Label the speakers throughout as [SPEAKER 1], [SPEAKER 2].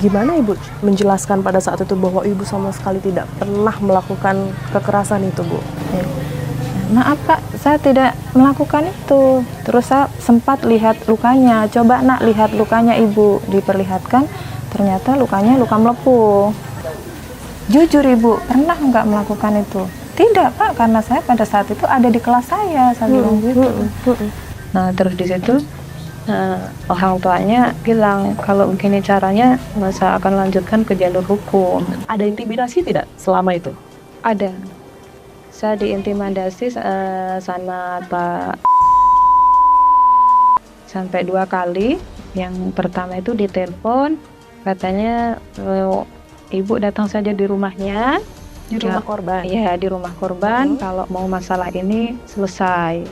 [SPEAKER 1] Gimana Ibu menjelaskan pada saat itu bahwa Ibu sama sekali tidak pernah melakukan kekerasan itu, Bu?
[SPEAKER 2] Ya. Maaf Pak, saya tidak melakukan itu. Terus saya sempat lihat lukanya. Coba Nak lihat lukanya Ibu. Diperlihatkan, ternyata lukanya luka melepuh. Jujur Ibu, pernah nggak melakukan itu? Tidak Pak, karena saya pada saat itu ada di kelas saya bilang gitu. Nah terus di situ orang tuanya bilang kalau begini caranya saya akan lanjutkan ke jalur hukum.
[SPEAKER 1] Ada intimidasi tidak selama itu?
[SPEAKER 2] Ada. Saya diintimidasi sama Pak sampai 2 kali. Yang pertama itu ditelepon, katanya Ibu datang saja di rumahnya.
[SPEAKER 1] Di rumah korban?
[SPEAKER 2] Iya, di rumah korban. Kalau mau masalah ini selesai,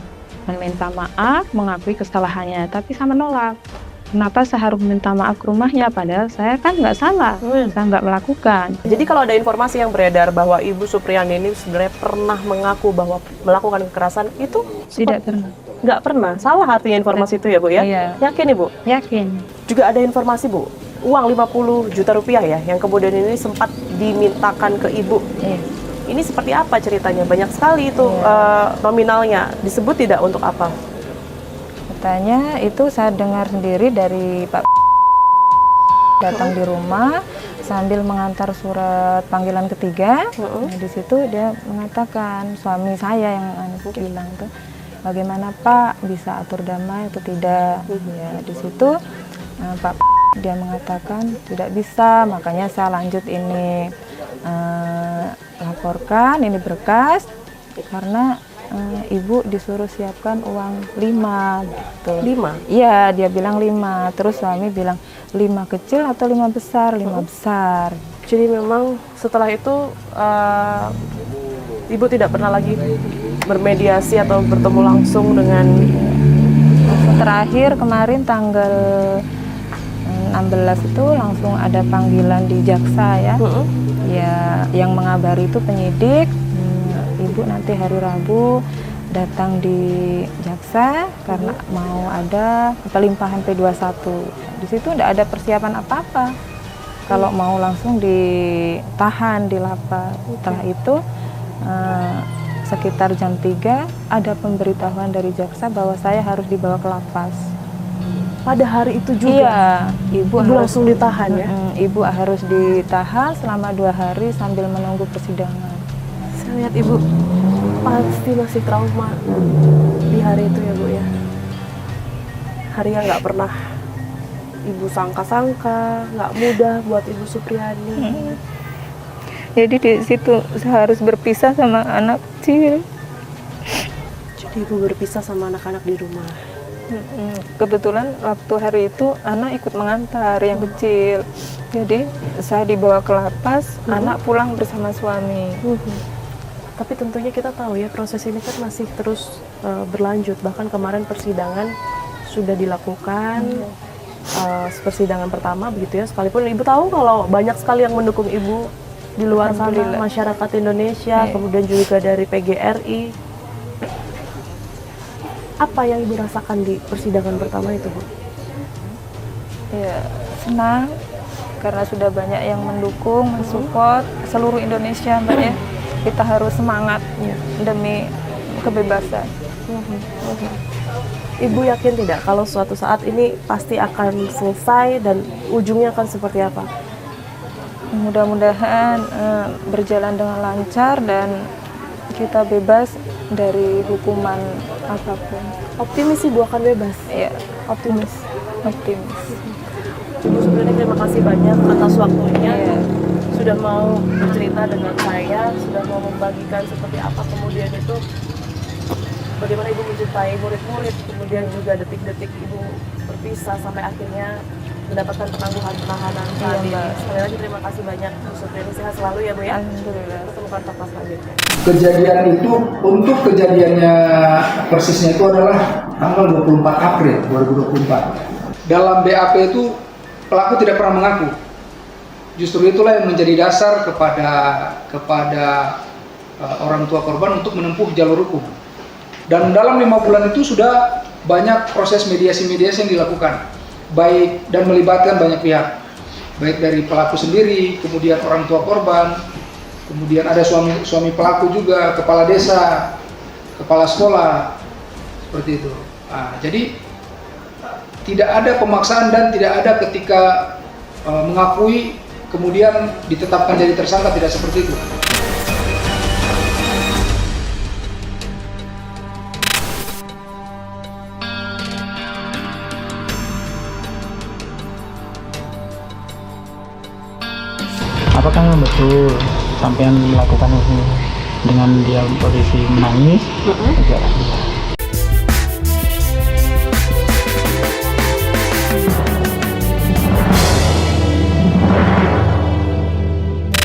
[SPEAKER 2] meminta maaf, mengakui kesalahannya, tapi saya menolak. Kenapa saya harus minta maaf ke rumahnya, padahal saya kan nggak salah, saya nggak melakukan.
[SPEAKER 1] Jadi kalau ada informasi yang beredar bahwa Ibu Supriyani ini sebenarnya pernah mengaku bahwa melakukan kekerasan, itu
[SPEAKER 2] Tidak pernah.
[SPEAKER 1] nggak pernah? Salah artinya informasi itu ya Bu ya?
[SPEAKER 2] Iya.
[SPEAKER 1] Yakin Ibu?
[SPEAKER 2] Yakin.
[SPEAKER 1] Juga ada informasi Bu, uang 50 juta rupiah ya, yang kemudian ini sempat dimintakan ke Ibu.
[SPEAKER 2] Iya.
[SPEAKER 1] Ini seperti apa ceritanya? Banyak sekali itu nominalnya. Disebut tidak untuk apa?
[SPEAKER 2] Katanya itu saya dengar sendiri dari Pak datang di rumah sambil mengantar surat panggilan ketiga. Nah, di situ dia mengatakan, suami saya yang bilang tuh, bagaimana Pak bisa atur damai atau tidak? Ya di situ Pak dia mengatakan tidak bisa, makanya saya lanjut ini laporkan ini berkas karena Ibu disuruh siapkan uang 5 gitu.
[SPEAKER 1] 5?
[SPEAKER 2] Iya, dia bilang 5. Terus suami bilang 5 kecil atau 5 besar? 5 besar.
[SPEAKER 1] Jadi memang setelah itu Ibu tidak pernah lagi bermediasi atau bertemu langsung dengan...
[SPEAKER 2] Terakhir kemarin tanggal 16 itu langsung ada panggilan di jaksa ya. Ya, yang mengabari itu penyidik. Ibu nanti hari Rabu datang di jaksa karena mau ada pelimpahan P21. Di situ tidak ada persiapan apa-apa. Kalau mau langsung ditahan di lapas. Setelah itu sekitar jam 3 ada pemberitahuan dari jaksa bahwa saya harus dibawa ke lapas.
[SPEAKER 1] Pada hari itu juga?
[SPEAKER 2] Iya, ibu harus
[SPEAKER 1] langsung ditahan ya?
[SPEAKER 2] Ibu harus ditahan selama 2 hari sambil menunggu persidangan.
[SPEAKER 1] Saya lihat Ibu pasti masih trauma di hari itu ya Bu ya. Hari yang nggak pernah Ibu sangka-sangka, nggak mudah buat Ibu Supriyani.
[SPEAKER 2] Jadi di situ saya harus berpisah sama anak kecil.
[SPEAKER 1] Jadi Ibu berpisah sama anak-anak di rumah.
[SPEAKER 2] Kebetulan waktu hari itu anak ikut mengantar yang kecil. Jadi saya dibawa ke lapas, anak pulang bersama suami.
[SPEAKER 1] Tapi tentunya kita tahu ya proses ini kan masih terus berlanjut. Bahkan kemarin persidangan sudah dilakukan, persidangan pertama begitu ya. Sekalipun Ibu tahu kalau banyak sekali yang mendukung Ibu di luar sana, masyarakat Indonesia, kemudian juga dari PGRI. Apa yang Ibu rasakan di persidangan pertama itu Bu?
[SPEAKER 2] Ya senang karena sudah banyak yang mendukung, mensupport seluruh Indonesia Mbak ya. Kita harus semangat demi kebebasan.
[SPEAKER 1] Ibu yakin tidak kalau suatu saat ini pasti akan selesai dan ujungnya akan seperti apa?
[SPEAKER 2] Mudah-mudahan berjalan dengan lancar dan kita bebas dari hukuman apapun.
[SPEAKER 1] Optimis Ibu akan bebas?
[SPEAKER 2] Iya,
[SPEAKER 1] optimis. Ibu sebenarnya terima kasih banyak atas waktunya. Sudah mau bercerita dengan saya, sudah mau membagikan seperti apa kemudian itu bagaimana Ibu mencintai murid-murid, kemudian juga detik-detik Ibu berpisah sampai akhirnya mendapatkan penangguhan penahanan tadi. Sekali lagi terima kasih banyak Bu Supriyani, sehat selalu ya Bu ya.
[SPEAKER 2] Alhamdulillah.
[SPEAKER 1] Ketemu kontak selanjutnya.
[SPEAKER 3] Kejadian itu, untuk kejadiannya persisnya itu adalah tanggal 24 April 2024. Dalam BAP itu pelaku tidak pernah mengaku. Justru itulah yang menjadi dasar kepada orang tua korban untuk menempuh jalur hukum. Dan dalam 5 bulan itu sudah banyak proses mediasi-mediasi yang dilakukan, baik dan melibatkan banyak pihak. baik dari pelaku sendiri, kemudian orang tua korban, kemudian ada suami pelaku juga, kepala desa, kepala sekolah, seperti itu. Nah, jadi tidak ada pemaksaan dan tidak ada ketika mengakui kemudian ditetapkan jadi tersangka, tidak seperti itu.
[SPEAKER 4] Apakah memang betul sampean melakukan ini dengan dia posisi menangis? Tidak.